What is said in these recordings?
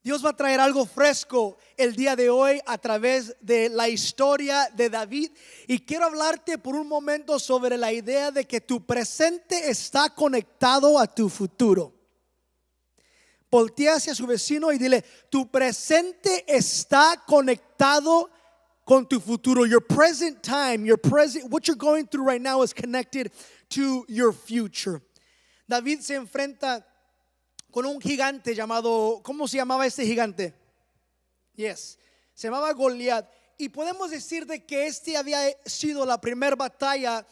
Dios va a traer algo fresco el día de hoy a través de la historia de David. Y quiero hablarte por un momento sobre la idea de que tu presente está conectado a tu futuro. Voltea hacia su vecino y dile: tu presente está conectado con tu futuro. Your present time, what you're going through right now is connected to your future. David se enfrenta con un gigante llamado, ¿cómo se llamaba este gigante? Se llamaba Goliat. Y podemos decir de que este había sido la primera batalla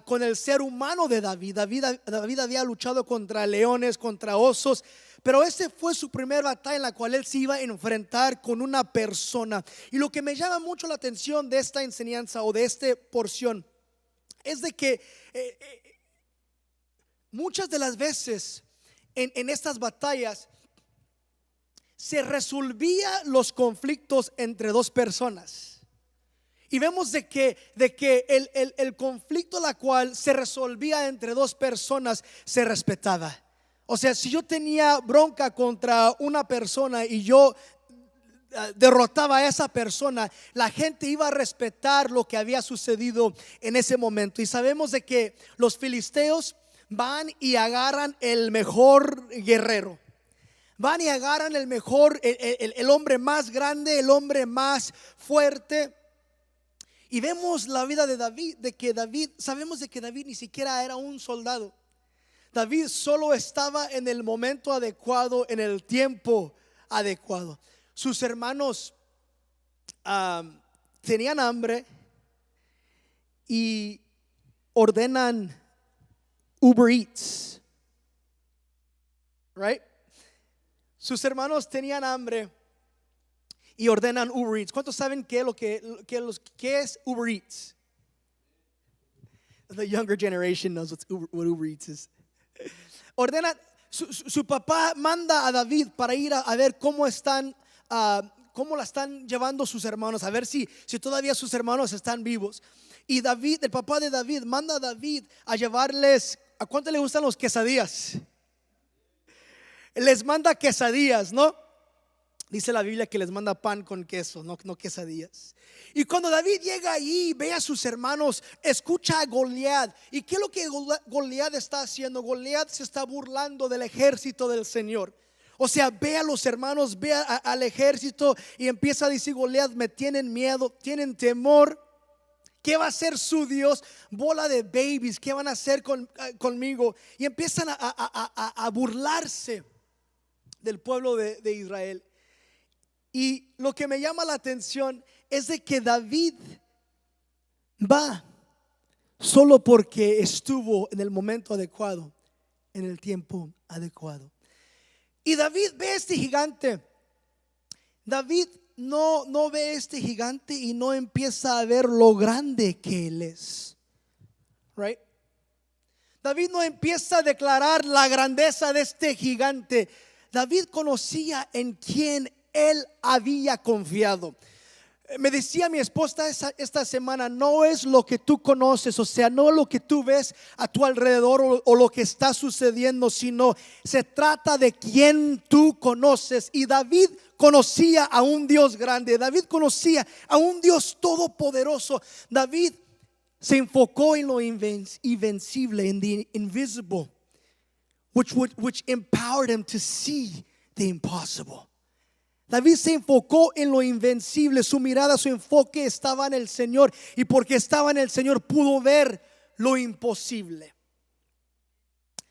con el ser humano de David. David había luchado contra leones, contra osos, pero este fue su primera batalla en la cual él se iba a enfrentar con una persona. Y lo que me llama mucho la atención de esta enseñanza o de esta porción es de que muchas de las veces en estas batallas se resolvía los conflictos entre dos personas. Y vemos de que el conflicto la cual se resolvía entre dos personas se respetaba. O sea, si yo tenía bronca contra una persona y yo derrotaba a esa persona, la gente iba a respetar lo que había sucedido en ese momento. Y sabemos de que los filisteos van y agarran el mejor guerrero. Van y agarran el mejor, el hombre más grande, el hombre más fuerte. Y vemos la vida de David, sabemos de que David ni siquiera era un soldado. David solo estaba en el momento adecuado, en el tiempo adecuado. Sus hermanos tenían hambre y ordenan Uber Eats, right? Sus hermanos tenían hambre y ordenan Uber Eats. ¿Cuántos saben qué es Uber Eats? The younger generation knows what Uber Eats is. Ordenan, su papá manda a David para ir a ver cómo la están llevando sus hermanos, a ver si todavía sus hermanos están vivos. Y David, el papá de David, manda a David a llevarles, ¿a cuánto le gustan los quesadillas? Les manda quesadillas, ¿no? Dice la Biblia que les manda pan con queso, no quesadillas. Y cuando David llega allí, ve a sus hermanos, escucha a Goliat. ¿Y qué es lo que Goliat está haciendo? Goliat se está burlando del ejército del Señor. O sea, ve a los hermanos, ve al ejército y empieza a decir: Goliat, me tienen miedo, tienen temor. ¿Qué va a hacer su Dios? Bola de babies, ¿qué van a hacer conmigo? Y empiezan a burlarse del pueblo de Israel. Y lo que me llama la atención es de que David va solo porque estuvo en el momento adecuado, en el tiempo adecuado. Y David ve este gigante. David no ve este gigante y no empieza a ver lo grande que él es, right? David no empieza a declarar la grandeza de este gigante. David conocía en quién él había confiado. Me decía mi esposa esta semana: no es lo que tú conoces, o sea, no lo que tú ves a tu alrededor o lo que está sucediendo, sino se trata de quién tú conoces. Y David conocía a un Dios grande. David conocía a un Dios todopoderoso. David se enfocó en lo invencible, en the invisible, which empowered him to see the impossible. David se enfocó en lo invencible. Su mirada, su enfoque estaba en el Señor. Y porque estaba en el Señor pudo ver lo imposible.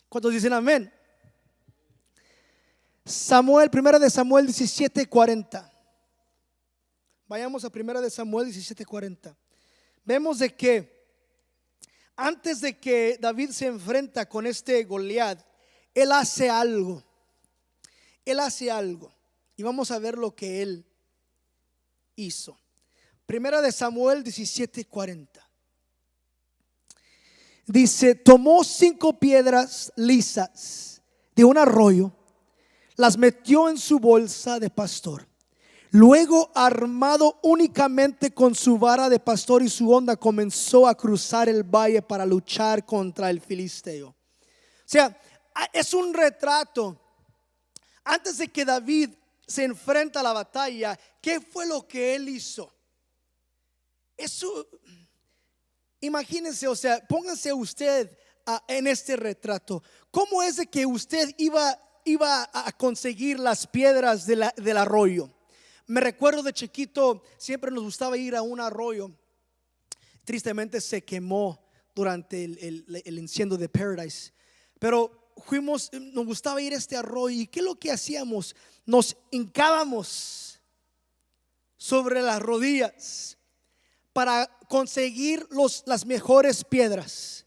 ¿Cuántos dicen amén? Primera de Samuel 17:40. Vayamos a Primera de Samuel 17:40. Vemos de que antes de que David se enfrenta con este Goliat, él hace algo. Y vamos a ver lo que él hizo. Primera de Samuel 17:40. Dice: tomó 5 piedras lisas de un arroyo, las metió en su bolsa de pastor. Luego, armado únicamente con su vara de pastor y su honda, comenzó a cruzar el valle para luchar contra el filisteo. O sea, es un retrato. Antes de que David se enfrenta a la batalla, ¿qué fue lo que él hizo? Eso, imagínense, o sea, pónganse usted en este retrato. ¿Cómo es de que usted iba a conseguir las piedras del arroyo? Me recuerdo de chiquito, siempre nos gustaba ir a un arroyo. Tristemente se quemó durante el incendio de Paradise, pero nos gustaba ir a este arroyo. ¿Y qué es lo que hacíamos? Nos hincábamos sobre las rodillas para conseguir las mejores piedras.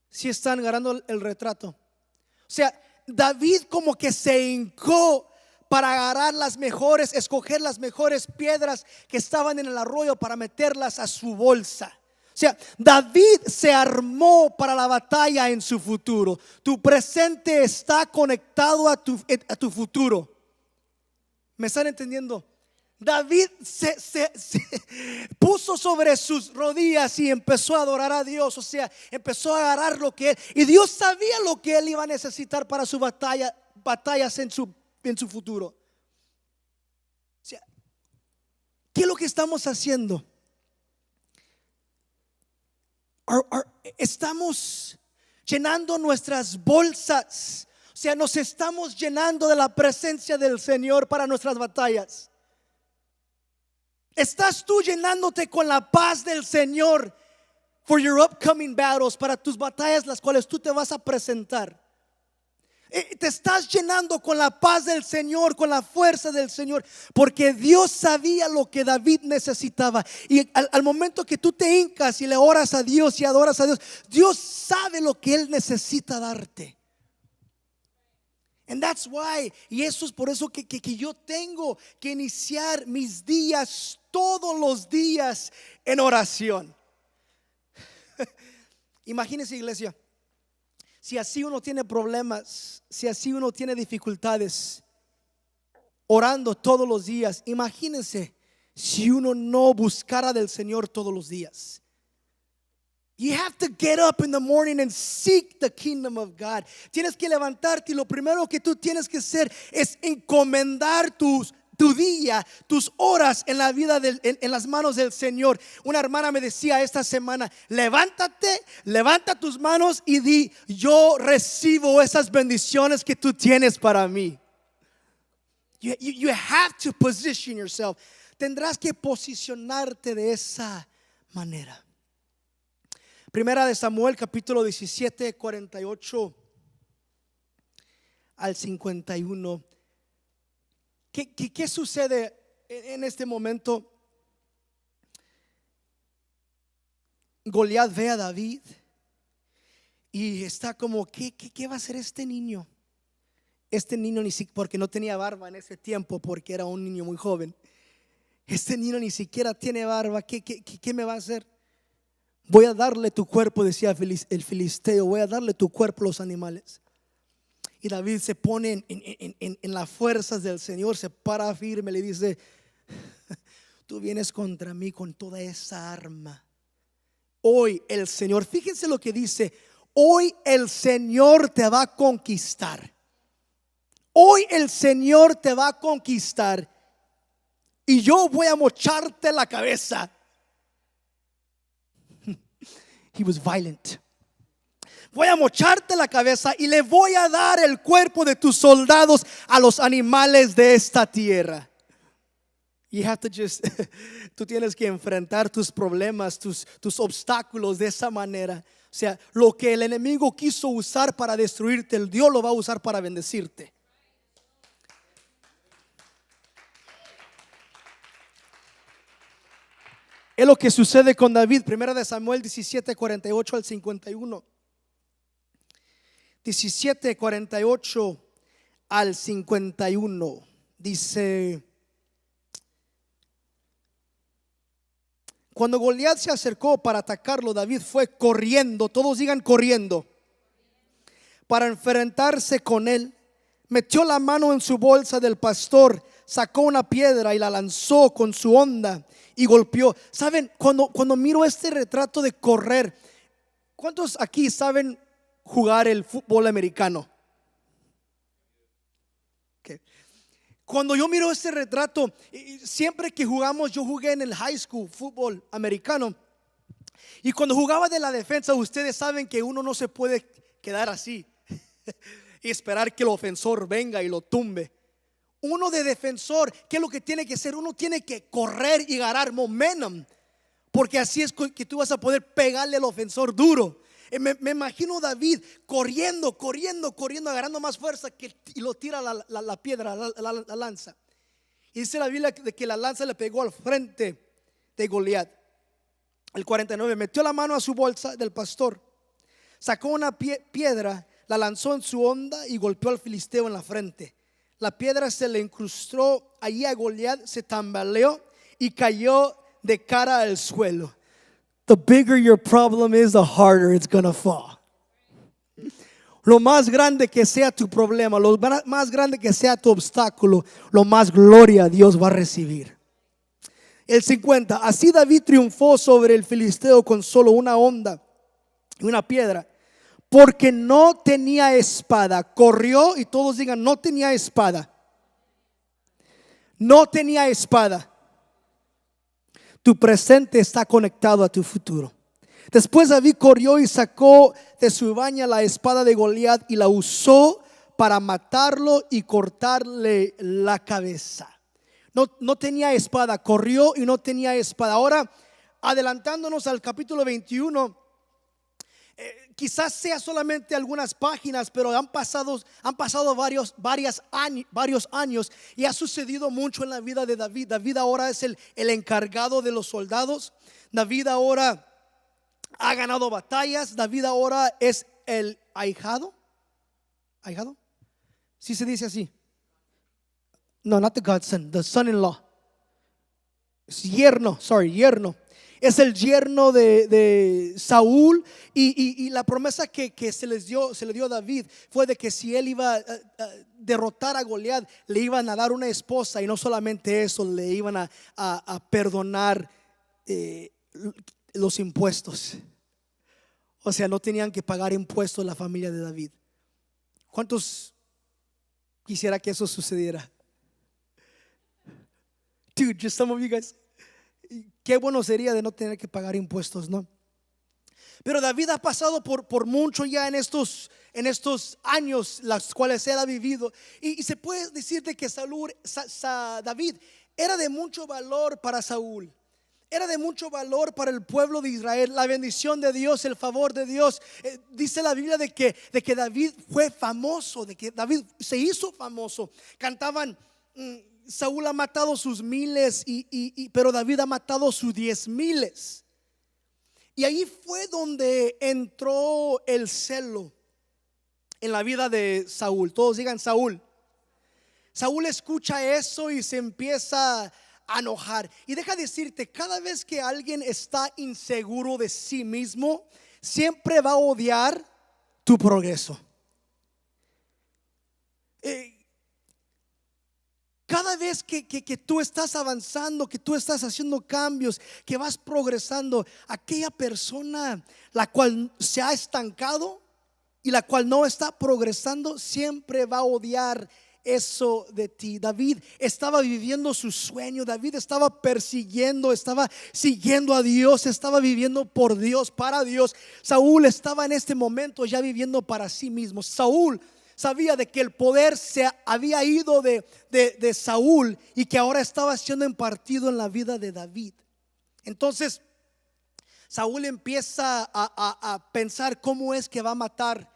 Si están agarrando el retrato, o sea, David como que se hincó para agarrar escoger las mejores piedras que estaban en el arroyo para meterlas a su bolsa. O sea, David se armó para la batalla en su futuro. Tu presente está conectado a tu futuro. ¿Me están entendiendo? David se puso sobre sus rodillas y empezó a adorar a Dios. O sea, empezó a agarrar lo que él, y Dios sabía lo que él iba a necesitar para su batallas en su futuro. O sea, ¿qué es lo que estamos haciendo? Estamos llenando nuestras bolsas. O sea, nos estamos llenando de la presencia del Señor para nuestras batallas. ¿Estás tú llenándote con la paz del Señor for your upcoming battles, para tus batallas las cuales tú te vas a presentar? Te estás llenando con la paz del Señor, con la fuerza del Señor, porque Dios sabía lo que David necesitaba. Y al momento que tú te hincas y le oras a Dios y adoras a Dios, Dios sabe lo que Él necesita darte. And that's why, y eso es por eso que yo tengo que iniciar mis días todos los días en oración. Imagínense, iglesia, si así uno tiene problemas, si así uno tiene dificultades, orando todos los días, imagínense si uno no buscara del Señor todos los días. You have to get up in the morning and seek the kingdom of God. Tienes que levantarte y lo primero que tú tienes que hacer es encomendar tu día, tus horas en la vida en las manos del Señor. Una hermana me decía esta semana: levanta tus manos y di: yo recibo esas bendiciones que tú tienes para mí. You have to position yourself. Tendrás que posicionarte de esa manera. Primera de Samuel, capítulo 17, 48 al 51. ¿Qué sucede en este momento? Goliat ve a David y está como: ¿qué va a hacer este niño? Este niño ni siquiera, porque no tenía barba en ese tiempo, porque era un niño muy joven. Este niño ni siquiera tiene barba. ¿Qué me va a hacer? Voy a darle tu cuerpo, decía el filisteo, voy a darle tu cuerpo a los animales. Y David se pone en las fuerzas del Señor, se para firme, le dice: tú vienes contra mí con toda esa arma. Hoy el Señor, fíjense lo que dice: hoy el Señor te va a conquistar. Hoy el Señor te va a conquistar y yo voy a mocharte la cabeza. He was violent. Voy a mocharte la cabeza y le voy a dar el cuerpo de tus soldados a los animales de esta tierra. You have to tú tienes que enfrentar tus problemas, tus obstáculos de esa manera. O sea, lo que el enemigo quiso usar para destruirte, el Dios lo va a usar para bendecirte. Es lo que sucede con David. Primera de Samuel 17, 48 al 51. 17, 48 al 51. Dice: cuando Goliat se acercó para atacarlo, David fue corriendo. Todos digan: corriendo. Para enfrentarse con él. Metió la mano en su bolsa del pastor, sacó una piedra y la lanzó con su honda y golpeó. Saben, cuando miro este retrato de correr, ¿cuántos aquí saben jugar el fútbol americano? Okay. Cuando yo miro este retrato, siempre que jugamos, yo jugué en el high school, fútbol americano. Y cuando jugaba de la defensa, ustedes saben que uno no se puede quedar así y esperar que el ofensor venga y lo tumbe. Uno de defensor, ¿qué es lo que tiene que hacer? Uno tiene que correr y ganar momentum, porque así es que tú vas a poder pegarle al ofensor duro. Me imagino David corriendo, agarrando más fuerza y lo tira la piedra, la lanza. Y dice la Biblia de que la lanza le pegó al frente de Goliat. El 49, metió la mano a su bolsa del pastor, sacó una piedra, la lanzó en su honda y golpeó al filisteo en la frente. La piedra se le incrustó allí a Goliat, se tambaleó y cayó de cara al suelo. The bigger your problem is, the harder it's gonna fall. Lo más grande que sea tu problema, lo más grande que sea tu obstáculo, lo más gloria Dios va a recibir. El 50, así David triunfó sobre el filisteo con solo una honda y una piedra, porque no tenía espada. Corrió, y todos digan, no tenía espada. No tenía espada. Tu presente está conectado a tu futuro. Después David corrió y sacó de su baña la espada de Goliat y la usó para matarlo y cortarle la cabeza. No tenía espada, corrió y no tenía espada. Ahora, adelantándonos al capítulo 21, quizás sea solamente algunas páginas, pero han pasado varios años y ha sucedido mucho en la vida de David. David ahora es el encargado de los soldados. David ahora ha ganado batallas. David ahora es el ahijado. ¿Ahijado? ¿Sí se dice así? No, not the godson, the son-in-law. Yerno. Es el yerno de Saúl. Y la promesa que se le dio a David fue de que si él iba a derrotar a Goliat, le iban a dar una esposa. Y no solamente eso, le iban a perdonar los impuestos. O sea, no tenían que pagar impuestos la familia de David. ¿Cuántos quisiera que eso sucediera? Dude, just some of you guys. Qué bueno sería de no tener que pagar impuestos, ¿no? Pero David ha pasado por mucho ya en estos años, las cuales él ha vivido. Y se puede decir de que David era de mucho valor para Saúl. Era de mucho valor para el pueblo de Israel. La bendición de Dios, el favor de Dios. Dice la Biblia de que David fue famoso, de que David se hizo famoso. Cantaban, Saúl ha matado sus miles, pero David ha matado sus 10,000. Y ahí fue donde entró el celo en la vida de Saúl. Todos digan Saúl. Saúl escucha eso y se empieza a enojar. Y deja decirte, cada vez que alguien está inseguro de sí mismo, siempre va a odiar tu progreso. Cada vez que tú estás avanzando, que tú estás haciendo cambios, que vas progresando, aquella persona la cual se ha estancado y la cual no está progresando, siempre va a odiar eso de ti. David estaba viviendo su sueño. David estaba persiguiendo, estaba siguiendo a Dios, estaba viviendo por Dios, para Dios. Saúl estaba en este momento ya viviendo para sí mismo. Saúl sabía de que el poder se había ido de Saúl y que ahora estaba siendo impartido en la vida de David. Entonces Saúl empieza a pensar cómo es que va a matar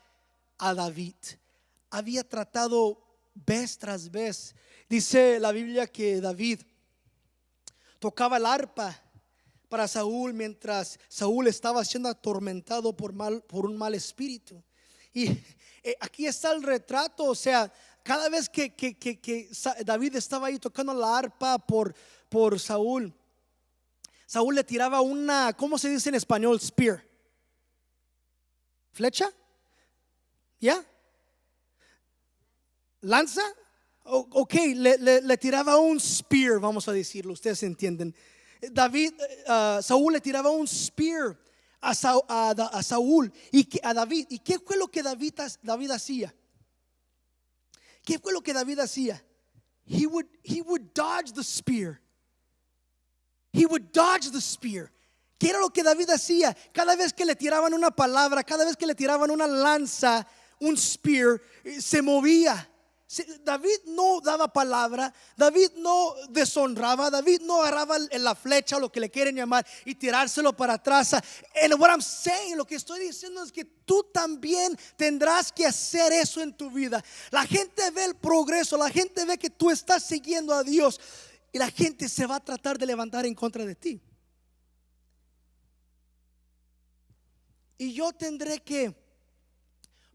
a David. Había tratado vez tras vez. Dice la Biblia que David tocaba el arpa para Saúl mientras Saúl estaba siendo atormentado por un mal espíritu. Y aquí está el retrato. O sea, cada vez que David estaba ahí tocando la arpa por Saúl, Saúl le tiraba una, ¿cómo se dice en español? Spear. ¿Flecha? ¿Ya? ¿Lanza? Ok, le tiraba un spear, vamos a decirlo, ustedes entienden. Saúl le tiraba un spear a Saúl y a David. ¿Y qué fue lo que David hacía? ¿Qué fue lo que David hacía? he would dodge the spear. He would dodge the spear. ¿Qué era lo que David hacía? Cada vez que le tiraban una palabra, cada vez que le tiraban una lanza, un spear, se movía. David no daba palabra, David no deshonraba, David no agarraba la flecha, lo que le quieren llamar, y tirárselo para atrás. And what I'm saying, lo que estoy diciendo es que tú también tendrás que hacer eso en tu vida. La gente ve el progreso, la gente ve que tú estás siguiendo a Dios, y la gente se va a tratar de levantar en contra de ti. Y yo tendré que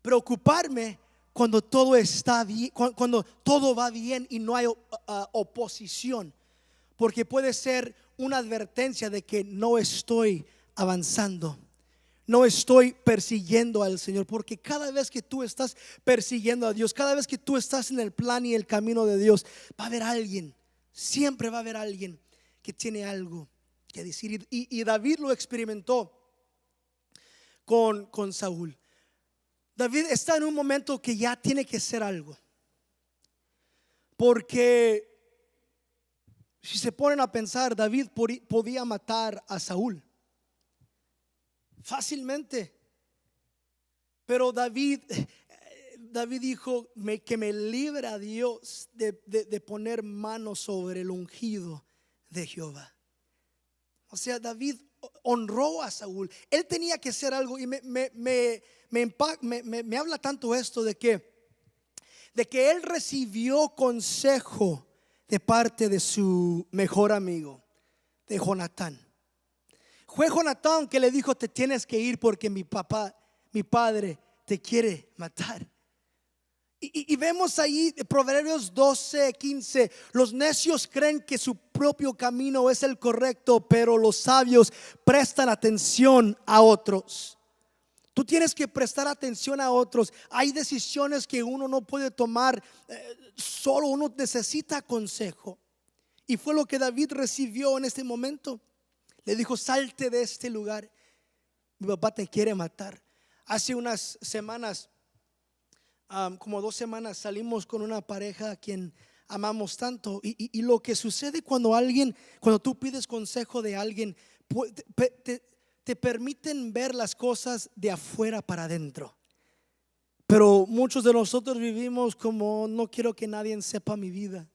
preocuparme cuando todo está bien, cuando todo va bien y no hay oposición, porque puede ser una advertencia de que no estoy avanzando, no estoy persiguiendo al Señor. Porque cada vez que tú estás persiguiendo a Dios, cada vez que tú estás en el plan y el camino de Dios, va a haber alguien, siempre va a haber alguien que tiene algo que decir. Y David lo experimentó con Saúl. David está en un momento que ya tiene que hacer algo, porque si se ponen a pensar, David podía matar a Saúl fácilmente, pero David dijo que me libre a Dios de poner manos sobre el ungido de Jehová. O sea, David honró a Saúl. Él tenía que hacer algo. Y me habla tanto esto de que él recibió consejo de parte de su mejor amigo, de Jonatán. Fue Jonatán que le dijo: te tienes que ir porque mi padre te quiere matar. Y vemos ahí Proverbios 12:15. Los necios creen que su propio camino es el correcto, pero los sabios prestan atención a otros. Tú tienes que prestar atención a otros. Hay decisiones que uno no puede tomar solo, uno necesita consejo. Y fue lo que David recibió en este momento. Le dijo: salte de este lugar, mi papá te quiere matar. Hace unas semanas, como 2 semanas, salimos con una pareja a quien amamos tanto. Y lo que sucede cuando tú pides consejo de alguien, te permiten ver las cosas de afuera para adentro. Pero muchos de nosotros vivimos como: no quiero que nadie sepa mi vida,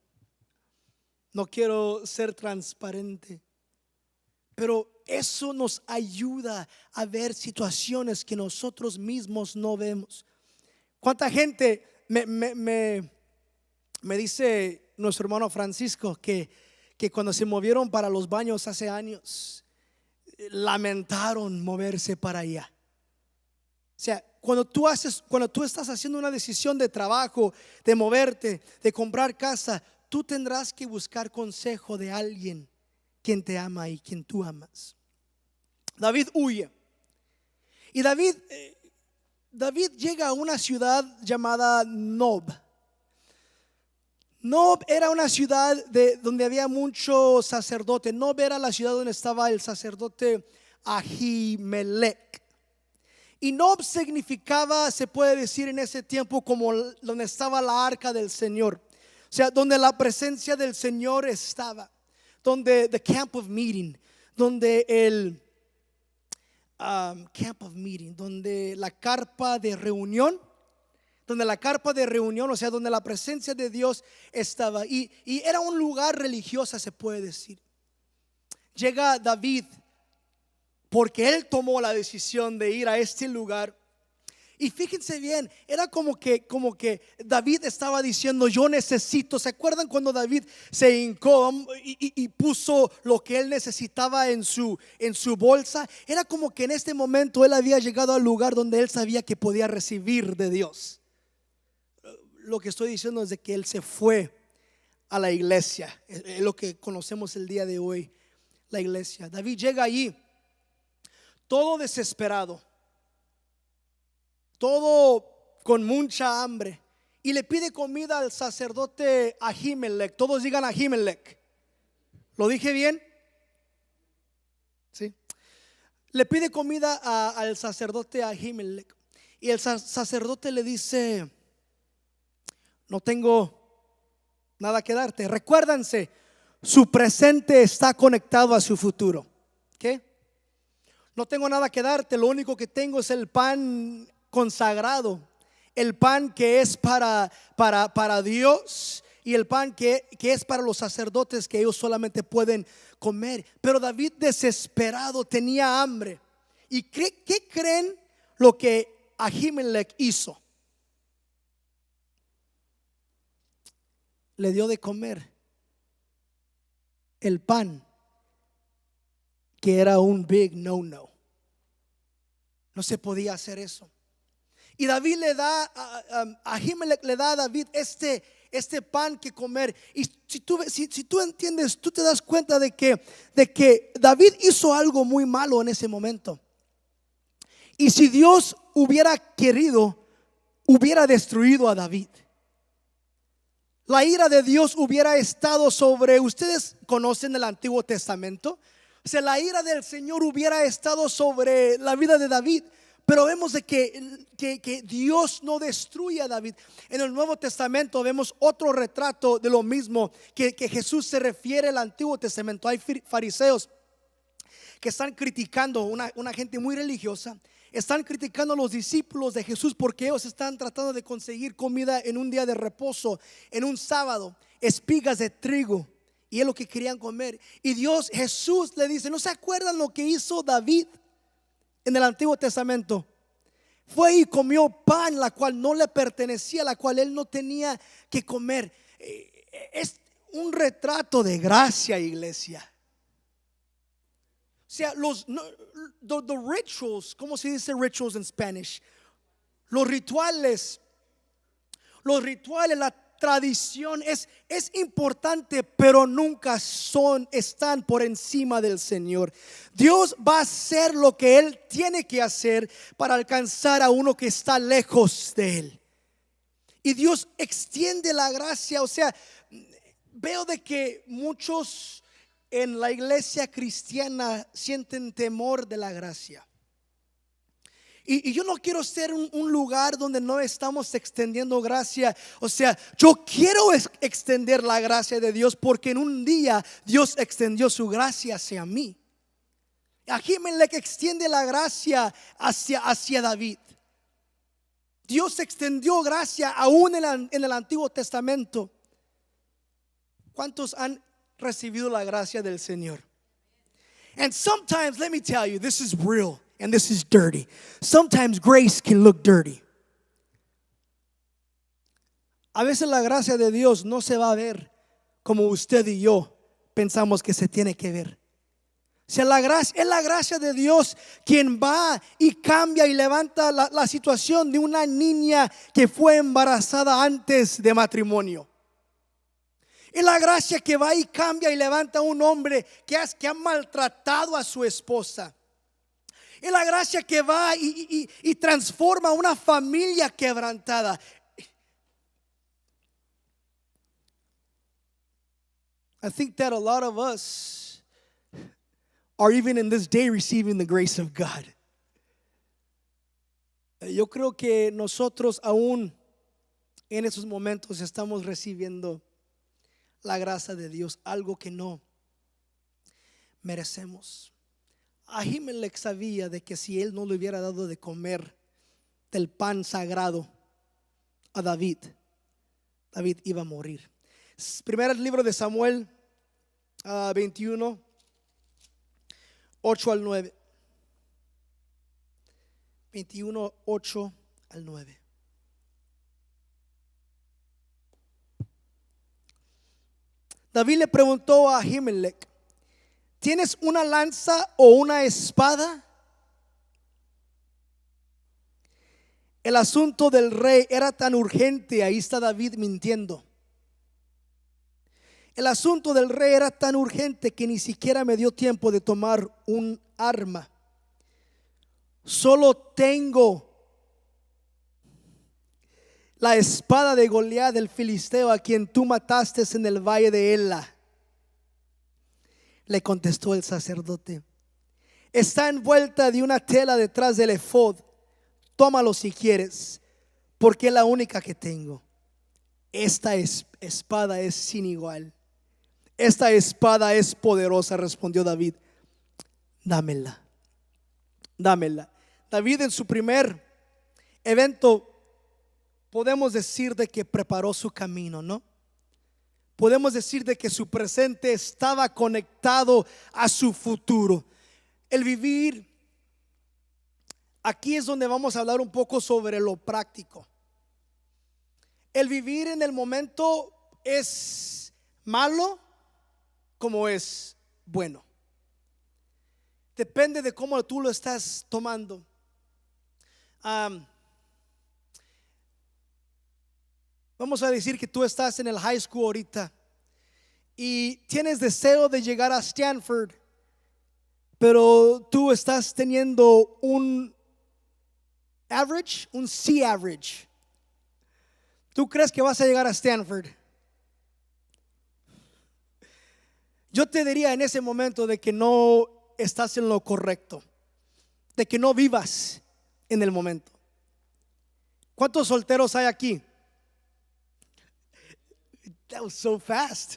no quiero ser transparente. Pero eso nos ayuda a ver situaciones que nosotros mismos no vemos. ¿Cuánta gente me dice nuestro hermano Francisco que cuando se movieron para los baños hace años, lamentaron moverse para allá? O sea, cuando tú estás haciendo una decisión de trabajo, de moverte, de comprar casa, tú tendrás que buscar consejo de alguien quien te ama y quien tú amas. David huye. Y David llega a una ciudad llamada Nob. Nob era una ciudad donde había muchos sacerdotes. Nob era la ciudad donde estaba el sacerdote Ahimelech. Y Nob significaba, se puede decir en ese tiempo, como donde estaba la arca del Señor. O sea, donde la presencia del Señor estaba. Donde the camp of meeting, donde el camp of meeting, donde la carpa de reunión, o sea, donde la presencia de Dios estaba. Y era un lugar religioso, se puede decir. Llega David porque él tomó la decisión de ir a este lugar. Y fíjense bien, era como que David estaba diciendo: yo necesito. ¿Se acuerdan cuando David se hincó y puso lo que él necesitaba en su bolsa? Era como que en este momento él había llegado al lugar donde él sabía que podía recibir de Dios. Lo que estoy diciendo es de que él se fue a la iglesia, es lo que conocemos el día de hoy, la iglesia. David llega allí todo desesperado, todo con mucha hambre, y le pide comida al sacerdote Ahimelech. Todos digan Ahimelech. ¿Lo dije bien? Sí. Le pide comida al sacerdote Ahimelech. Y el sacerdote le dice: no tengo nada que darte. Recuérdense, su presente está conectado a su futuro. ¿Qué? No tengo nada que darte, lo único que tengo es el pan consagrado, el pan que es para Dios y el pan que es para los sacerdotes, que ellos solamente pueden comer. Pero David, desesperado, tenía hambre. ¿Y qué creen lo que Ahimelech hizo? Le dio de comer el pan, que era un big no. No se podía hacer eso. Y David le da Ahimelech le da a David este pan que comer. Y si tú entiendes, tú te das cuenta de que David hizo algo muy malo en ese momento. Y si Dios hubiera querido, hubiera destruido a David. La ira de Dios hubiera estado sobre, ustedes conocen el Antiguo Testamento, o sea, la ira del Señor hubiera estado sobre la vida de David. Pero vemos de que Dios no destruye a David. En el Nuevo Testamento vemos otro retrato de lo mismo que Jesús se refiere al Antiguo Testamento. Hay fariseos que están criticando, una gente muy religiosa, están criticando a los discípulos de Jesús porque ellos están tratando de conseguir comida en un día de reposo, en un sábado, espigas de trigo, y es lo que querían comer. Y Jesús le dice: ¿no se acuerdan lo que hizo David en el Antiguo Testamento? Fue y comió pan la cual no le pertenecía, la cual él no tenía que comer. Es un retrato de gracia, iglesia. O sea, the rituals, ¿cómo se dice rituals en Spanish? Los rituales, la tradición es importante, pero nunca están por encima del Señor. Dios va a hacer lo que Él tiene que hacer para alcanzar a uno que está lejos de Él. Y Dios extiende la gracia. O sea, veo de que muchos en la iglesia cristiana sienten temor de la gracia. Y yo no quiero ser un lugar donde no estamos extendiendo gracia. O sea, yo quiero extender la gracia de Dios, porque en un día Dios extendió su gracia hacia mí. Ahimelech extiende la gracia hacia David. Dios extendió gracia aún en el Antiguo Testamento. ¿Cuántos han recibido la gracia del Señor? And sometimes, let me tell you, this is real and this is dirty. Sometimes grace can look dirty. A veces la gracia de Dios no se va a ver como usted y yo pensamos que se tiene que ver. O sea, es la gracia de Dios quien va y cambia y levanta la situación de una niña que fue embarazada antes de matrimonio. Es la gracia que va y cambia y levanta a un hombre que ha maltratado a su esposa. Es la gracia que va y transforma una familia quebrantada. I think that a lot of us are even in this day receiving the grace of God. Yo creo que nosotros aún en esos momentos estamos recibiendo la gracia de Dios, algo que no merecemos. Ahimelech sabía de que si él no le hubiera dado de comer del pan sagrado a David iba a morir. Primer libro de Samuel 21, 8 al 9. 21, 8 al 9. David le preguntó a Ahimelech: ¿tienes una lanza o una espada? El asunto del rey era tan urgente. Ahí está David mintiendo. El asunto del rey era tan urgente que ni siquiera me dio tiempo de tomar un arma. Solo tengo la espada de Goliat, el filisteo, a quien tú mataste en el valle de Ela. Le contestó el sacerdote: está envuelta de una tela detrás del efod. Tómalo si quieres, porque es la única que tengo. esta espada es sin igual. Esta espada es poderosa, respondió David. Dámela, dámela. David en su primer evento podemos decir de que preparó su camino, ¿no? Podemos decir de que su presente estaba conectado a su futuro. El vivir, aquí es donde vamos a hablar un poco sobre lo práctico. El vivir en el momento es malo como es bueno. Depende de cómo tú lo estás tomando. Vamos a decir que tú estás en el high school ahorita y tienes deseo de llegar a Stanford, pero tú estás teniendo un average, un C average. ¿Tú crees que vas a llegar a Stanford? Yo te diría en ese momento de que no estás en lo correcto, de que no vivas en el momento. ¿Cuántos solteros hay aquí? That was so fast.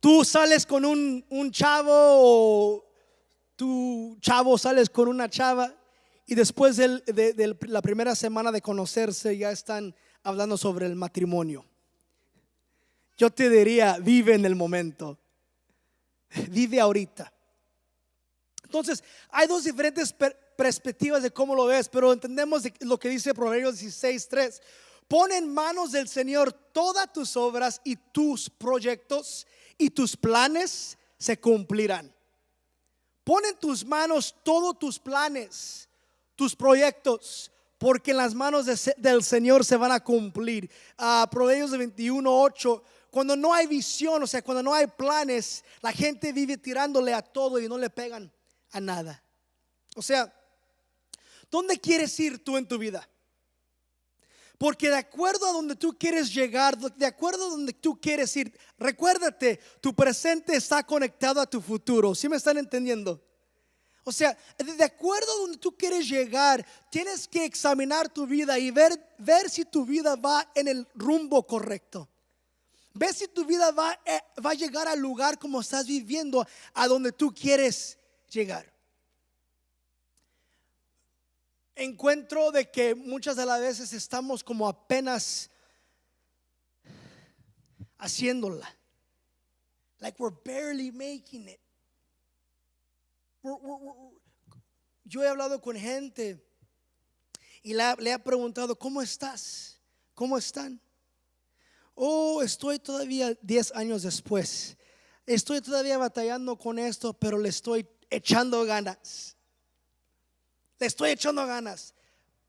Tú sales con un chavo o tu chavo sales con una chava y después de la primera semana de conocerse ya están hablando sobre el matrimonio. Yo te diría, vive en el momento, vive ahorita. Entonces, hay dos diferentes perspectivas de cómo lo ves, pero entendemos lo que dice Proverbios 16:3. Pon en manos del Señor todas tus obras y tus proyectos y tus planes se cumplirán. Pon en tus manos todos tus planes, tus proyectos, porque en las manos del Señor se van a cumplir. Proverbios 21:8. Cuando no hay visión, o sea, cuando no hay planes, la gente vive tirándole a todo y no le pegan a nada. O sea, ¿dónde quieres ir tú en tu vida? Porque de acuerdo a donde tú quieres llegar, de acuerdo a donde tú quieres ir, recuérdate, tu presente está conectado a tu futuro. ¿Sí me están entendiendo? O sea, de acuerdo a donde tú quieres llegar, tienes que examinar tu vida y ver si tu vida va en el rumbo correcto. Ve si tu vida va a llegar al lugar como estás viviendo, a donde tú quieres llegar. Encuentro de que muchas de las veces estamos como apenas haciéndola. Like we're barely making it. Yo he hablado con gente y le he preguntado, ¿cómo estás? ¿Cómo están? Oh, estoy todavía 10 años después. Estoy todavía batallando con esto, pero le estoy echando ganas. Le estoy echando ganas.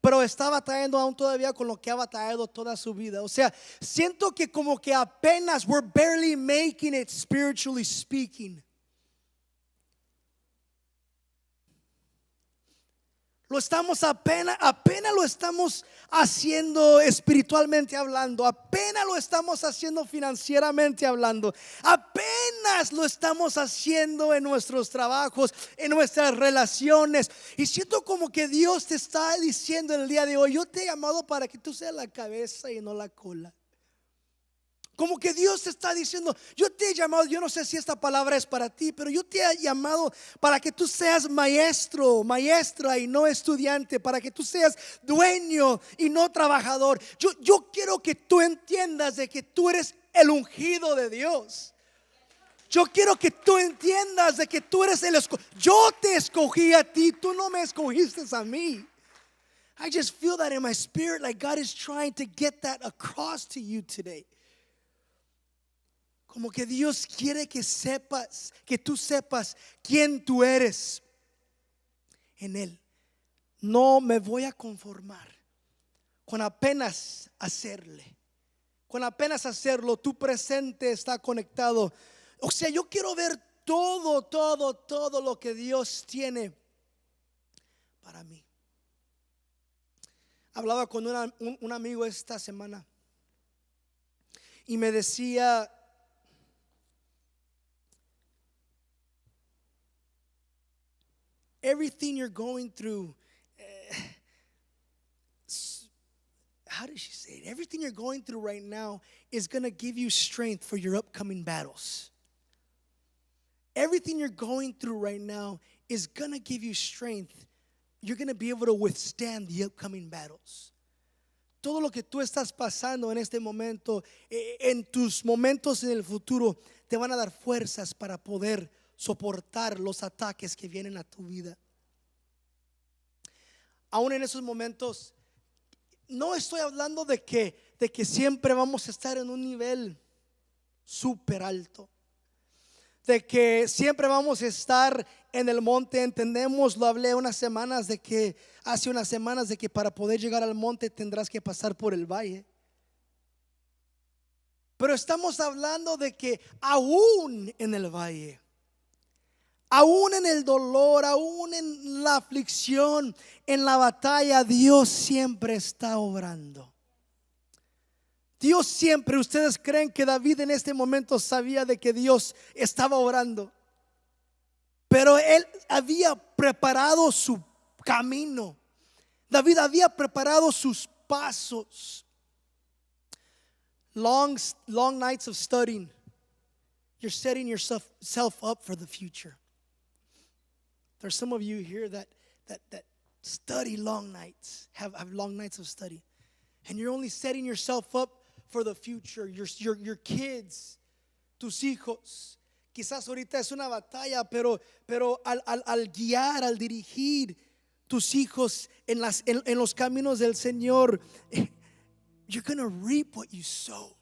Pero está batallando aún todavía con lo que ha batallado toda su vida. O sea, siento que como que apenas we're barely making it spiritually speaking. Lo estamos apenas lo estamos haciendo espiritualmente hablando, apenas lo estamos haciendo financieramente hablando, apenas lo estamos haciendo en nuestros trabajos, en nuestras relaciones. Y siento como que Dios te está diciendo el día de hoy, yo te he llamado para que tú seas la cabeza y no la cola. Como que Dios te está diciendo, yo te he llamado, yo no sé si esta palabra es para ti, pero yo te he llamado para que tú seas maestro, maestra y no estudiante, para que tú seas dueño y no trabajador. Yo quiero que tú entiendas de que tú eres el ungido de Dios. Yo quiero que tú entiendas de que tú eres yo te escogí a ti, tú no me escogiste a mí. I just feel that in my spirit, like God is trying to get that across to you today. Como que Dios quiere que sepas, que tú sepas quién tú eres en Él. No me voy a conformar con apenas hacerle. Con apenas hacerlo, tu presente está conectado. O sea, yo quiero ver todo lo que Dios tiene para mí. Hablaba con un amigo esta semana y me decía, everything you're going through, how did she say it? Everything you're going through right now is going to give you strength for your upcoming battles. Everything you're going through right now is going to give you strength. You're going to be able to withstand the upcoming battles. Todo lo que tú estás pasando en este momento, en tus momentos en el futuro, te van a dar fuerzas para poder soportar los ataques que vienen a tu vida. Aún en esos momentos, no estoy hablando de que siempre vamos a estar en un nivel súper alto, de que siempre vamos a estar en el monte. Entendemos, lo hablé hace unas semanas de que para poder llegar al monte tendrás que pasar por el valle. Pero estamos hablando de que aún en el valle, aún en el dolor, aún en la aflicción, en la batalla, Dios siempre está obrando. Dios siempre. Ustedes creen que David en este momento sabía de que Dios estaba obrando, pero él había preparado su camino. David había preparado sus pasos. Long nights of studying. You're setting yourself up for the future. There's some of you here that study long nights, have long nights of study, and you're only setting yourself up for the future. Your kids, tus hijos. Quizás ahorita es una batalla, pero al guiar, al dirigir tus hijos en los caminos del Señor, you're gonna reap what you sow.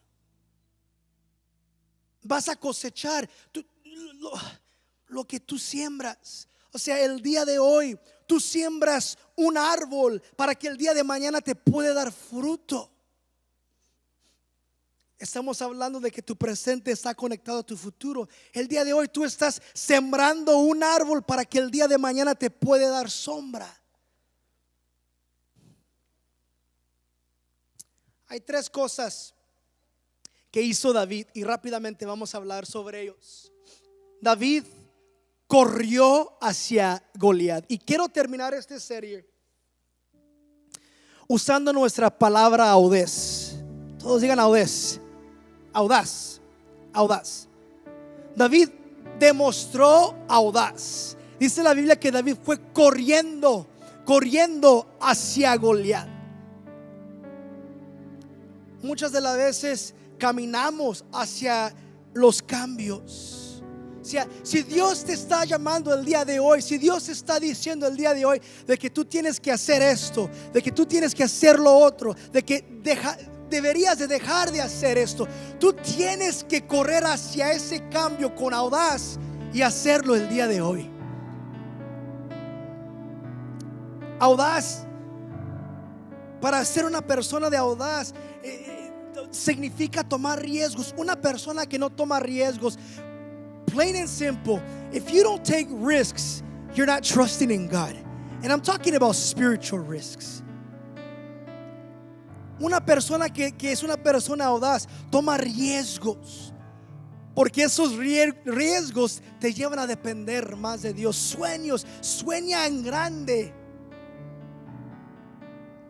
Vas a cosechar lo que tú siembras. O sea, el día de hoy tú siembras un árbol para que el día de mañana te pueda dar fruto. Estamos hablando de que tu presente está conectado a tu futuro. El día de hoy tú estás sembrando un árbol para que el día de mañana te pueda dar sombra. Hay 3 cosas que hizo David y rápidamente vamos a hablar sobre ellos. David corrió hacia Goliat. Y quiero terminar esta serie usando nuestra palabra audaz. Todos digan audaz. Audaz. David demostró audaz. Dice la Biblia que David fue corriendo hacia Goliat. Muchas de las veces caminamos hacia los cambios. O sea, si Dios te está llamando el día de hoy, si Dios está diciendo el día de hoy de que tú tienes que hacer esto, de que tú tienes que hacer lo otro, de que deberías de dejar de hacer esto, tú tienes que correr hacia ese cambio con audaz y hacerlo el día de hoy. Audaz, para ser una persona de audaz, significa tomar riesgos. Una persona que no toma riesgos, plain and simple, if you don't take risks, you're not trusting in God. And I'm talking about spiritual risks. Una persona que es una persona audaz toma riesgos, porque esos riesgos te llevan a depender más de Dios. Sueña en grande.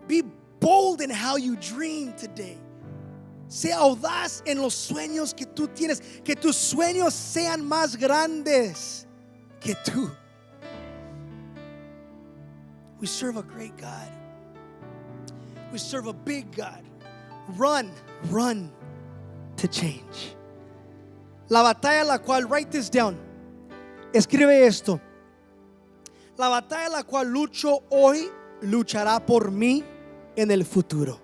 Be bold in how you dream today. Sé audaz en los sueños que tú tienes. Que tus sueños sean más grandes que tú. We serve a great God. We serve a big God. Run to change. La batalla la cual, write this down. Escribe esto. La batalla la cual lucho hoy, luchará por mí en el futuro.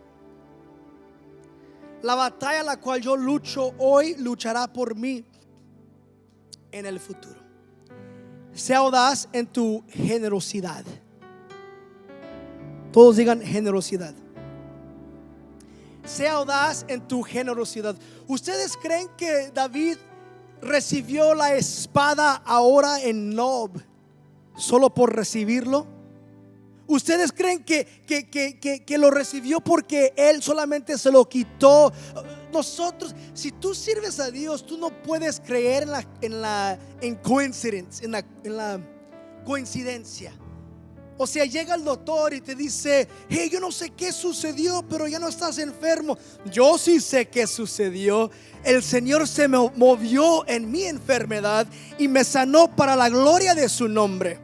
La batalla la cual yo lucho hoy, luchará por mí en el futuro. Sea audaz en tu generosidad. Todos digan generosidad. Sea audaz en tu generosidad. ¿Ustedes creen que David recibió la espada ahora en Nob solo por recibirlo? ¿Ustedes creen que lo recibió porque él solamente se lo quitó? Nosotros, si tú sirves a Dios, tú no puedes creer en la coincidencia. O sea, llega el doctor y te dice: hey, yo no sé qué sucedió, pero ya no estás enfermo. Yo sí sé qué sucedió. El Señor se movió en mi enfermedad y me sanó para la gloria de su nombre.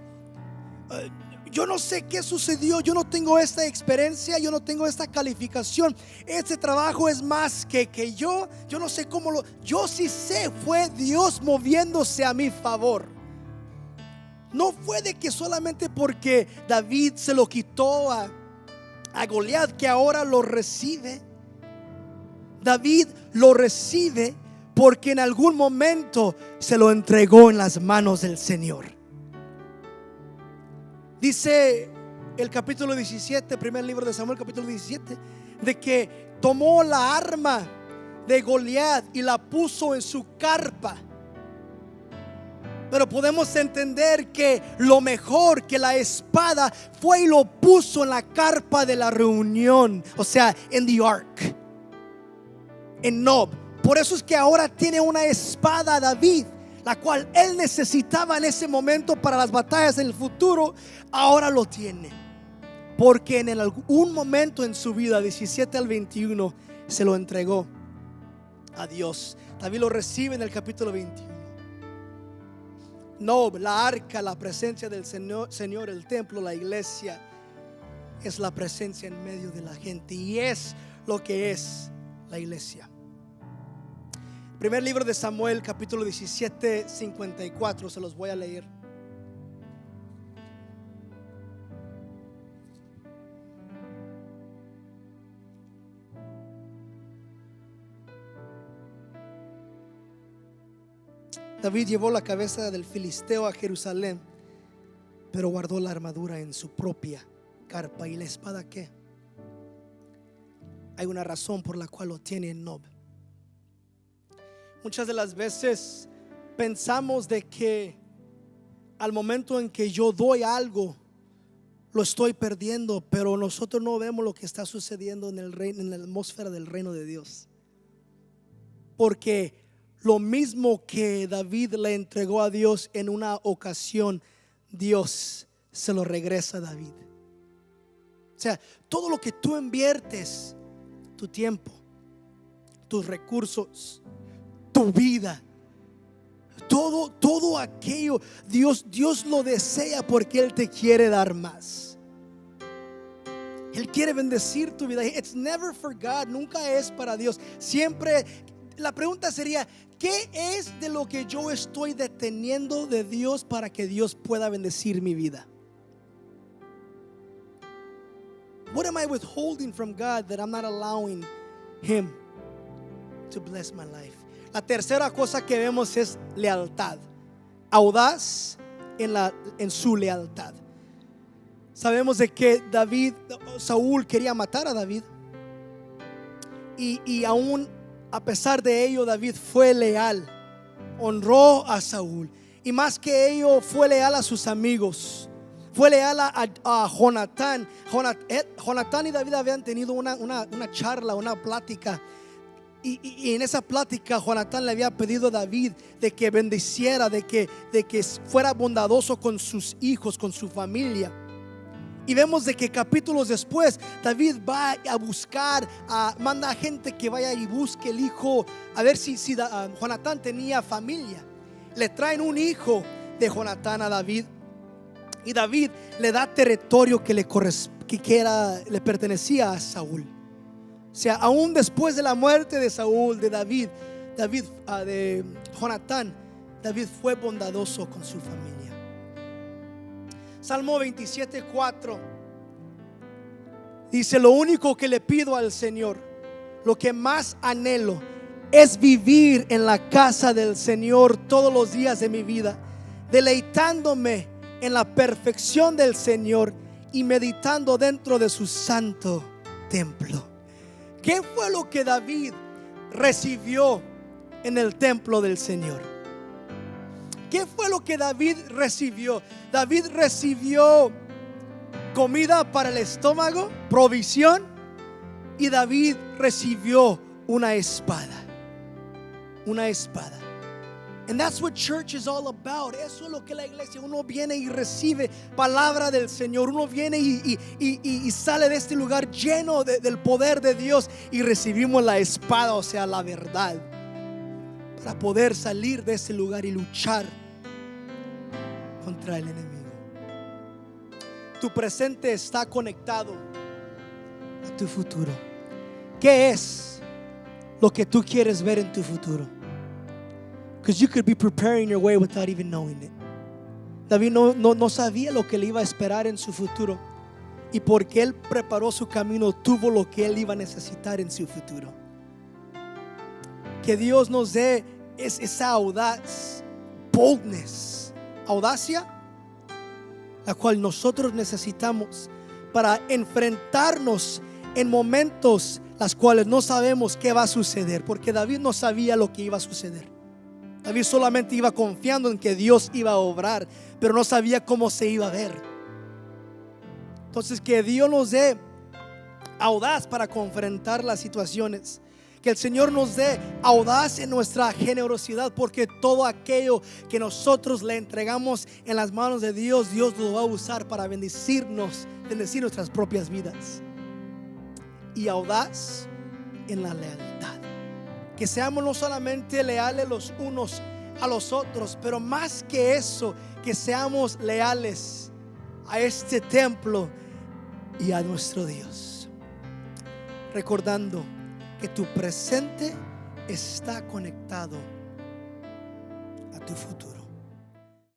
Yo no sé qué sucedió, yo no tengo esta experiencia, yo no tengo esta calificación, este trabajo es más que yo no sé cómo yo sí sé, fue Dios moviéndose a mi favor. No fue de que solamente porque David se lo quitó a Goliat que ahora lo recibe. David lo recibe porque en algún momento se lo entregó en las manos del Señor. Dice el capítulo 17, primer libro de Samuel, capítulo 17, de que tomó la arma de Goliat y la puso en su carpa. Pero podemos entender que lo mejor que la espada fue y lo puso en la carpa de la reunión, o sea, en the ark, en Nob. Por eso es que ahora tiene una espada David, la cual él necesitaba en ese momento para las batallas en el futuro. Ahora lo tiene, porque en algún momento en su vida, 17 al 21, se lo entregó a Dios. David lo recibe en el capítulo 21. No, la arca, la presencia del Señor, el templo, la iglesia, es la presencia en medio de la gente, y es lo que es la iglesia. Primer libro de Samuel, capítulo 17, 54, se los voy a leer. David llevó la cabeza del filisteo a Jerusalén, pero guardó la armadura en su propia carpa. ¿Y la espada qué? Hay una razón por la cual lo tiene en Nob. Muchas de las veces pensamos de que al momento en que yo doy algo, lo estoy perdiendo, pero nosotros no vemos lo que está sucediendo en el reino, en la atmósfera del reino de Dios. Porque lo mismo que David le entregó a Dios en una ocasión, Dios se lo regresa a David. O sea, todo lo que tú inviertes, tu tiempo, tus recursos, tu vida, todo aquello, Dios lo desea porque Él te quiere dar más. Él quiere bendecir tu vida. It's never for God, nunca es para Dios. Siempre la pregunta sería: ¿qué es de lo que yo estoy deteniendo de Dios para que Dios pueda bendecir mi vida? What am I withholding from God that I'm not allowing Him to bless my life? La tercera cosa que vemos es lealtad. Audaz en su lealtad. Sabemos de que Saúl quería matar a David, y aún a pesar de ello, David fue leal, honró a Saúl, y más que ello, fue leal a sus amigos, fue leal a Jonatán. Jonatán y David habían tenido una charla, una plática, y en esa plática Jonatán le había pedido a David de que bendiciera, de que fuera bondadoso con sus hijos, con su familia. Y vemos de que capítulos después David va a buscar, manda a gente que vaya y busque el hijo, a ver si Jonatán tenía familia. Le traen un hijo de Jonatán a David, y David le da territorio que le pertenecía a Saúl. O sea, aún después de la muerte de Saúl, de Jonatán, David fue bondadoso con su familia. Salmo 27:4 dice: lo único que le pido al Señor, lo que más anhelo, es vivir en la casa del Señor todos los días de mi vida, deleitándome en la perfección del Señor y meditando dentro de su santo templo. ¿Qué fue lo que David recibió en el templo del Señor? ¿Qué fue lo que David recibió? David recibió comida para el estómago, provisión, y David recibió una espada. Una espada. And that's what church is all about. Eso es lo que la iglesia, uno viene y recibe palabra del Señor. Uno viene y sale de este lugar lleno del poder de Dios y recibimos la espada, o sea, la verdad, para poder salir de ese lugar y luchar contra el enemigo. Tu presente está conectado a tu futuro. ¿Qué es lo que tú quieres ver en tu futuro? Because you could be preparing your way without even knowing it. David no sabía lo que le iba a esperar en su futuro. Y porque él preparó su camino, tuvo lo que él iba a necesitar en su futuro. Que Dios nos dé esa audaz, boldness, audacia, la cual nosotros necesitamos para enfrentarnos en momentos las cuales no sabemos qué va a suceder. Porque David no sabía lo que iba a suceder. David solamente iba confiando en que Dios iba a obrar, pero no sabía cómo se iba a ver. Entonces, que Dios nos dé audaz para confrontar las situaciones. Que el Señor nos dé audaz en nuestra generosidad, porque todo aquello que nosotros le entregamos en las manos de Dios, Dios lo va a usar para bendecir nuestras propias vidas. Y audaz en la lealtad. Que seamos no solamente leales los unos a los otros, pero más que eso, que seamos leales a este templo y a nuestro Dios. Recordando que tu presente está conectado a tu futuro.